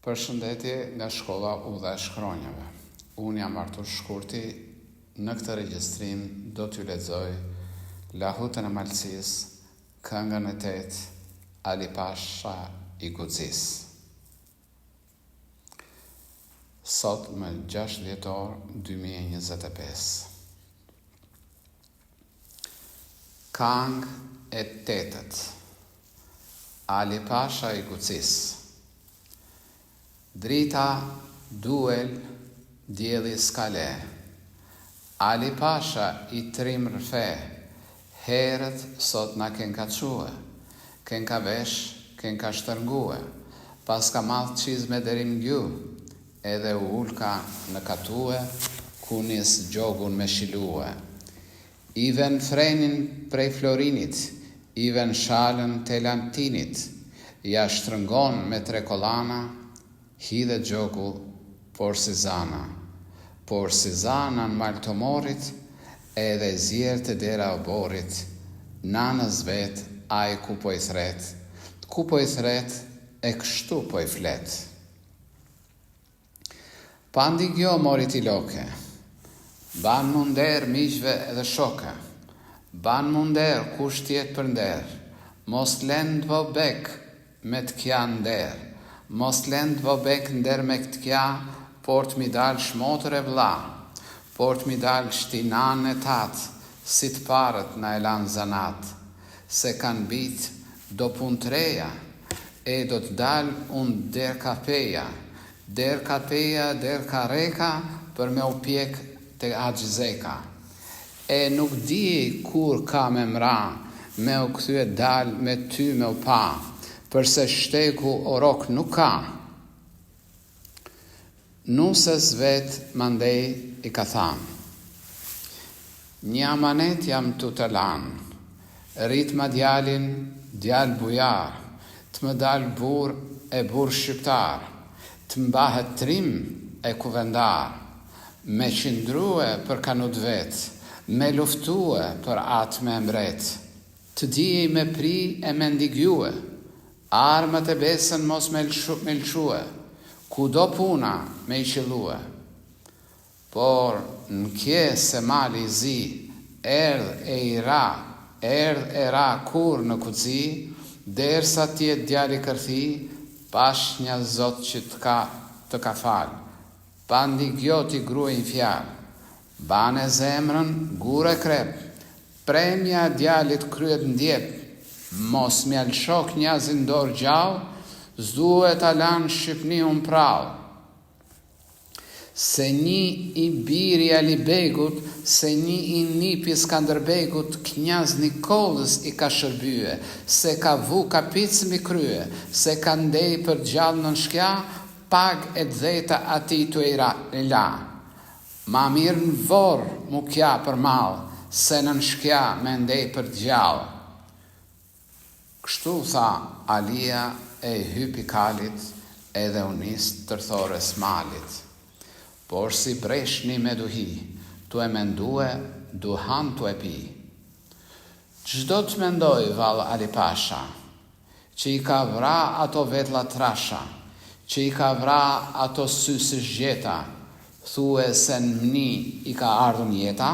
Përshëndetje nga shkolla Udha e Shkronjave. Unë jam Artur Shkurti. Në këtë regjistrim do t'ju lexoj Lahutën e Malësisë, këngën e 8, Ali Pasha i Guxis. Sot më 6 dhjetor 2025. Këngë e 8-t. Ali Pasha i Guxis. Drita, duel, dielli skale. Ali Pasha i trim rfe, herët sot na ken ka quë, ken ka vesh, ken ka shtërngue, pas ka madh qizme derim gju, edhe u ulka në katue, ku nis gjogun me shilue. Iven frenin prej florinit, iven shalën te lantinit, ja shtrëngon me 3 kolana, hidhe gjoku por si zana në mal të morit, edhe zjerë të dera o borit, nanës vet, aj ku po i thret, e kështu po i flet. Pandi gjo morit i loke, ban munder miqve edhe shoke, ban munder kush tjet për nder, mos lend vo bek me t'kja nder, mos lend vo bek nder me këtë kja, por t'mi dal shmotër e vlla, por t'mi dal shtinan e tat, si t'parët na e lan zanat, se kan bit do pun t'reja, e do t'dal unë der kapeja, der reka, për me u pjek të agjzeka. E nuk di kur ka me mra, me u kthye dal me ty me u pa, përse shteku o rok nuk ka. Nusës vet mandej i ka than, një amanet jam tu të lan, rrit ma djalin, djal bujar, t'më dal bur e bur shqiptar, t'mbahet trim e kuvendar, me qindrue për kanut vet, me luftue për atë me mbret, të dijej me pri e me ndigjue, armët e besën mos me lëshue, ku do puna me i qëllue. Por në kje se mali zi, erdh e ra kur në kuci, dersa tjetë djali kërthi, pash një zot që të ka fal, pandi gjoti gruajn fjal, bane zemrën, gure krep, premja djalit kryet ndjep, mos mjall shok njazin dorë gjau, zduhet alan Shqipni unë prau. Se një i biri Alibegut, se një i nipi Skanderbegut, knjaz Nikolës i ka shërbye, se ka vu kapic mi krye, se ka ndej për gjallë në shkja, pag e dheta ati të i la. Ma mirë në vorë mu kja për malë, se në shkja me ndej për gjallë. Kështu tha Alia e hypi kalit, edhe unis tërthore smalit. Por si breshni me duhi, tu e mendue, duhan tu e pi. Çdo të mendoj val Ali Pasha, që i ka vra ato vetla trasha, që i ka vra ato sysë zgjeta, thue se në mni i ka ardhur jeta,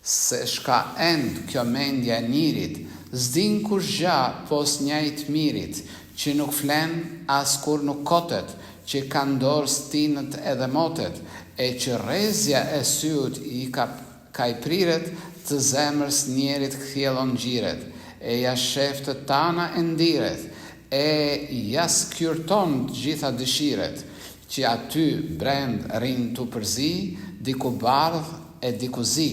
se shka end kjo mendja njirit, zdin kush gja pos njajt mirit, që nuk flen as kur nuk kotet, që ka ndorë stinët edhe motet, e që rezja e syut i ka i priret, të zemrës njerit kthjellon gjiret, e ja sheftët tana e ndiret, e ja skyrton gjitha dëshiret, që aty brend rinë të përzi, diku bardh e diku zi.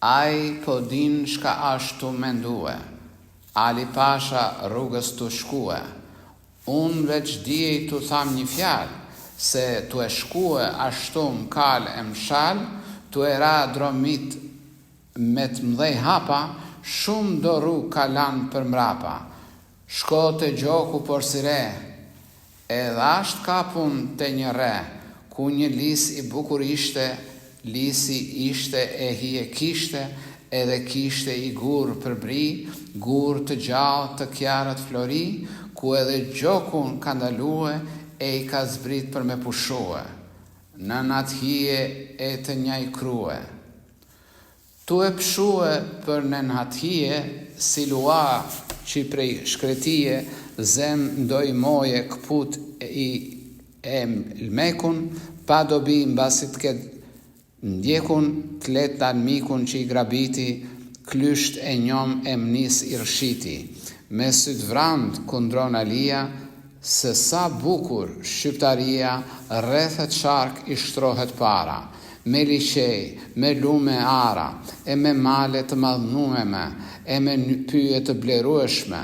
Ai po din shka ashtu mendue, Ali Pasha rrugës të shkue, unë veç dijej të tham një fjalë, se të e shkue ashtu m'kal e m'shal, të e ra dromit me të mdhej hapa, shumë do rrugë kalan për mrapa, shko të gjoku por si re, edhe ashtë kapun të një re, ku një lis i bukur ishte, lisi ishte e hije kishte, edhe kishte i gur për bri, gur të gjallë të kjarët flori, ku edhe gjokun ka ndalue e i ka zbrit për me pushue, në nathije e të njaj krue. Tu e pshue për në nathije, si lua që prej shkretije, zem ndoj moje këput e lmekun, pa dobi mbasit këtë ndjekun, të letë armikun që i grabiti, klysht e njom e mnis i rshiti, me sytë vrand kundron alia, se sa bukur shqiptaria rrethet shark i shtrohet para, me liqej, me lume ara, e me male të madhnueme, e me pyje të blerueshme,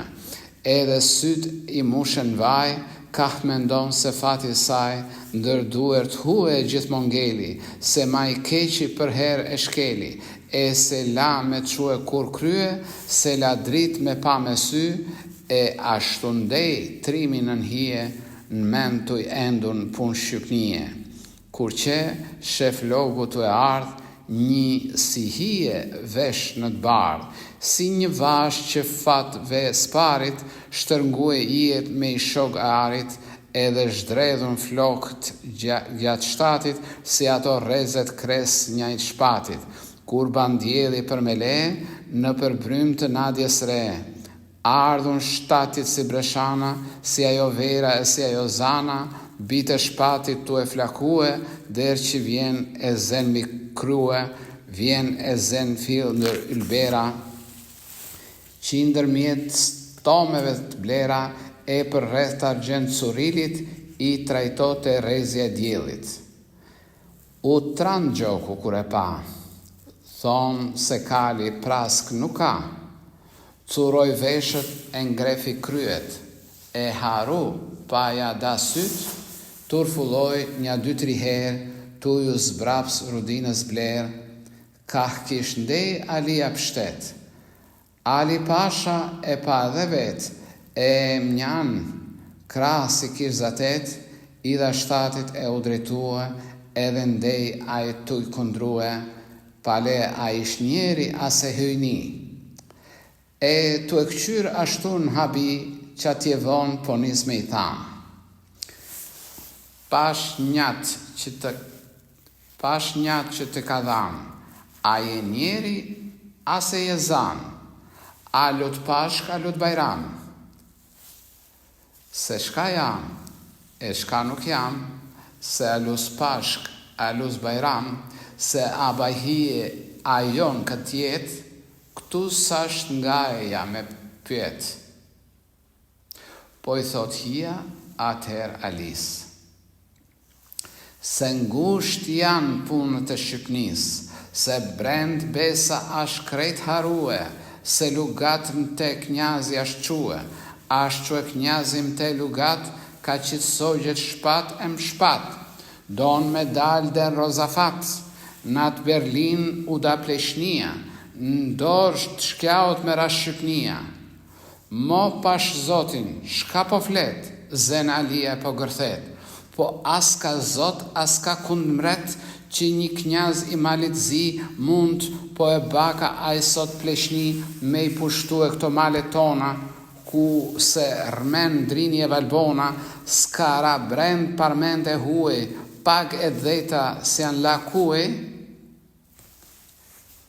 edhe syt i mushen vaj, kah mendon se fati saj, ndër duert hue gjithmon ngeli, se ma i keqi për her e shkeli, e se la me quë kur krye, se la drit me pa me sy, e ashtu ndej trimin në hije, në mend të endun pun shqypnije. Kur që shef logu të e ardh, një si hije vesh në të bardh, si një vash që fat ve sparit, shtërngue ijet me i shok arit, edhe zhdredhun flokët gjatë shtatit, si ato rezet kres njajt shpatit, kur bandjeli për me le, në përbrym të nadjes re, ardhun shtatit si breshana, si ajo vera e si ajo zana, bite shpatit tu e flakue, der që vjen e zen mi krue, vjen e zen fil ndër ylbera, që ndërmjet stomeve të blera, e për rreth të argjend surilit, i trajtote rezja djelit. U tran gjoku kur e pa, thonë se kali prask nuk ka, curoj veshët e ngrefi kryet, e haru pa ja da syt, turfulloj një 2-3 herë, tu ju zbraps rudinës bler, kah kish ndej alia pështet. Ali pasha e pa dhe vet, e mnjan, krasi kish zatet, i dha shtatit e u drejtue, edhe ndej a i tuj kundrue, pale a ish njeri ase hyjni. E tu e këqyr ashtu në habi, që atje vonë po nis me i thamë. Pash njat që të ka dhanë, a je njeri, ase je zanë, a lut pashk, a lut bajram. Se shka jam, e shka nuk jam, se a lus pashk, a lus bajram, se a bajhije a jon këtë jetë, këtu sasht nga e ja me pyet. Po i thot hija, atëher Alis. Se ngusht janë punët e Shqipnis, se brend besa ash krejt harue, se lugat më te knjazi ash quë, ash që knjazim te lugat, ka qitë sogjet shpat e më shpat, don me dal den rozafat, nat Berlin u da pleshnia, ndorë të shkjaut me rash Shqipnia. Mo pash zotin, shka po flet, zen Alia po gërthet, po as ka zot, as ka kund mret, që një knjaz i malit zi mund, po e baka a i sot pleshni, me i pushtu e këto malet tona, ku se rmen drini e valbona, skara brend parmente huej, pag e dheta se janë la kuej.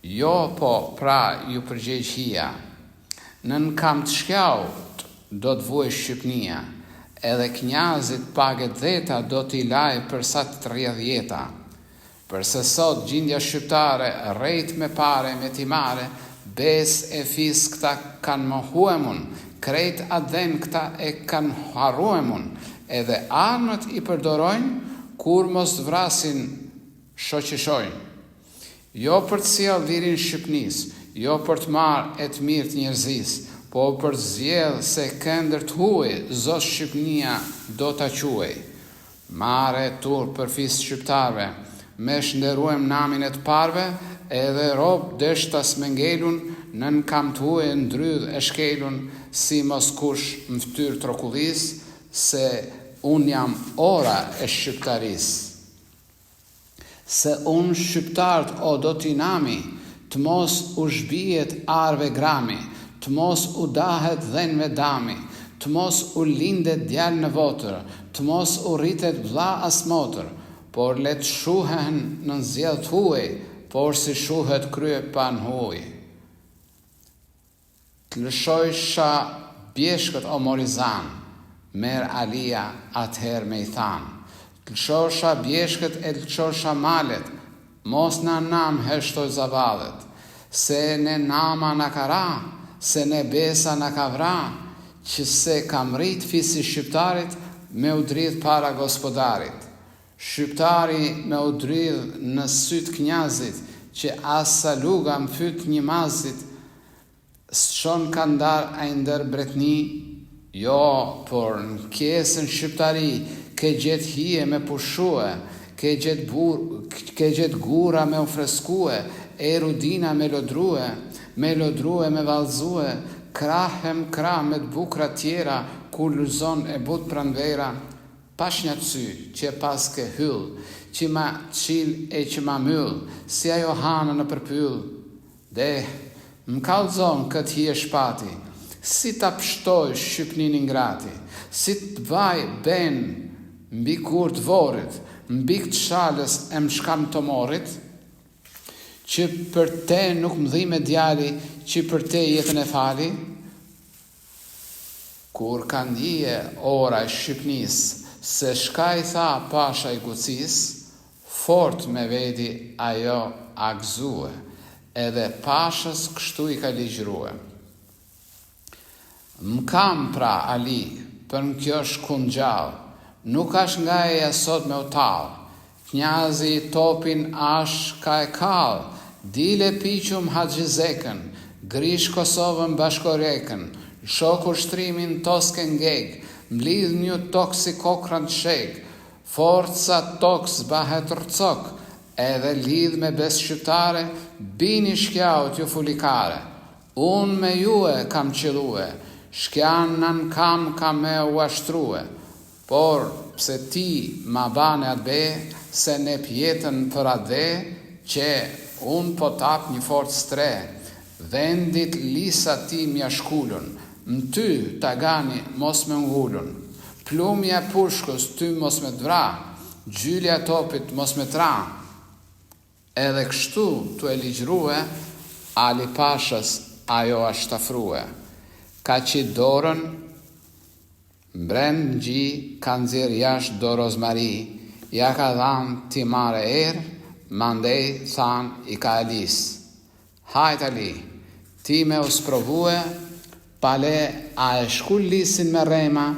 Jo po, pra ju përgjegj hija, nën kam të shkjaut, do të vuaj Shqipnia, edhe knjazit paget dheta do t'i laj për sa të rrjedh jeta. Përse sot gjindja shqiptare, rejt me pare, me timare, bes e fis këta kanë mohuemun, krejt adhen këta e kanë harruemun, edhe armët i përdorojnë, kur mos vrasin shoqishojnë. Jo për të sjell lirin Shqipnis, jo për të marrë e të mirë të njerëzis, po për të zjedhë se këndër të huaj, zot Shqipnia do t'a quaj. Mare tur për fis shqiptarve, me shënderuem namin e të parve, edhe rob deshtas me ngelun, nën kam të huaj ndrydh e shkelun, si mos kush më ftyr trokullis, se unë jam ora e shqiptaris. Se unë shqiptart o do t'i nami, të mos u zhbijet arve grami, të mos u dahet dhenve dami, të mos u lindet djalë në votër, të mos u rritet vlla as motër, por let shuhen në zjedh huaj, por si shuhet krye pan huaj. Të lëshojsha bjeshkët o Morizan, merë Alia atëher me i than. Të lëshosha bjeshkët e të lëshosha malet, mos na nam heshtoj zavallet, se ne nama na kara, se ne besa na kavra, që se kam rrit fisi shqiptarit me u dridh para gospodarit. Shqiptari me u dridh në syt knjazit, që asa luga më fyt një mazit, s'qon ka ndar a ndër bretni, jo, por në kjesën shqiptari, ke gjet hije me pushue, ke gjet gura me u freskue, e rudina me lodrue me valzue, krahem krah me të bukra tjera, ku luzon e but pranvera, pash një sy, që pas ke hyll, që ma qil e që ma myll, si ajo hanë në përpyll. Më kallzon këtë hije shpati, si ta pshtoj shqipnin ingrati, si të vaj ben mbi kur të vorit, mbi këtë shalës e më shkam të morit, që për te nuk më dhime djali, që për te jetën e fali. Kur kanë dije ora e Shqipnis, se shka i tha pasha i Gucis, fort me vedi ajo agzue, edhe pashës kështu i ka ligjrue. M'kam pra Ali, për në kjo shkun gjallë, nuk ash nga e jasot me u talë, knjazi topin ash ka e kalë, dile piqum Haxhizekën, grish Kosovën bashkorekën, shoku shtrimin tosken ngeg, mblidh një toksi kokran sheg, forca toks bahet rcok, edhe lidh me bes shqiptare, bini shkjaut ju fulikare. Unë me jue kam qilue, shkjanën kam me u ashtrue, por pse ti ma bane atë be, se ne pjetën për atë dhe, që unë po tap një fort stre, vendit lisa ti mja shkullun, më ty tagani mos me ngullun, plumja pushkës ty mos me dvra, gjylja topit mos me tra. Edhe kështu tu e ligjrue, Ali Pashës ajo ashtafrue, ka që dorën, mbren në gji, ka nxirr jashtë do rozmari, ja ka dhanë ti mare erë, mandej than i ka Alis. Hajt Ali, ti me u sprovue, pale a e shkull lisin me rema,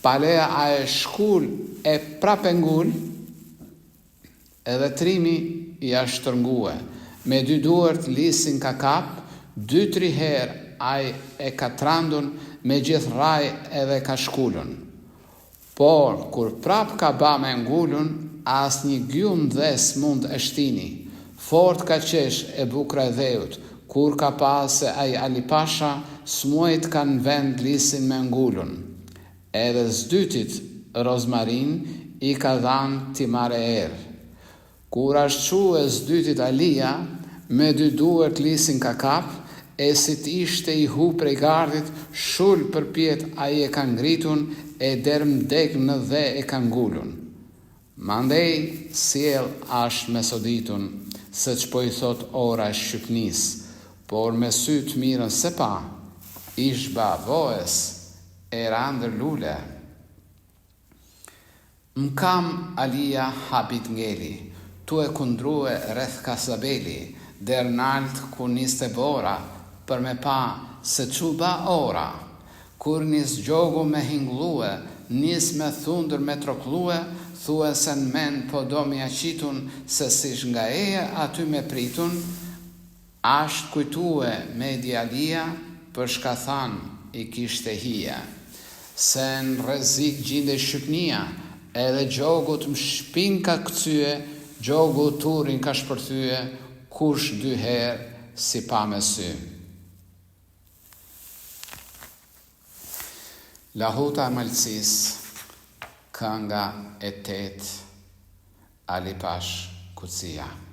pale a e shkull e prapengull, edhe trimi i ashtërngue, me dy duart lisin ka kap, 2-3 herë ai e ka trandun, me gjithë raj edhe ka shkullun. Por, kur prap ka ba me ngullun, as një gjum dhes mund e shtini, fort ka qesh e bukra e dheut, kur ka pa se ai Ali Pasha s'muajt kanë vend lisin me ngullun. Edhe s'dytit rozmarin i ka dhanë ti mare erë. Kur ashtu e s'dytit Alia, me dy duart lisin ka kap, e si t'ishte i hu prej gardit, shull për pjet a i e ka ngritun, e derm dek në dhe e ka ngullun. Mandej, siel asht me soditun, se që po i thot ora e Shqipnis, por me sy të mirën se pa, ish ba voes, e randër lule. M'kam Alia habit ngeli, tu e kundrue rreth Kasabeli, der nalt ku niste bora, për me pa se quba ora, kur nis gjogu me hinglue, nis me thundër me troklue, thue se në men po do mi aqitun, se sish nga eja aty me pritun, asht kujtue me djalia, për shka than i kishte hija, se në rrezik gjinde Shqipnia, edhe gjogut më shpin ka këcyje, gjogu turin ka shpërthyje, kush 2 herë si pa me sy. Lahuta e Malësis, kënga e 8, Ali Pash Kucia.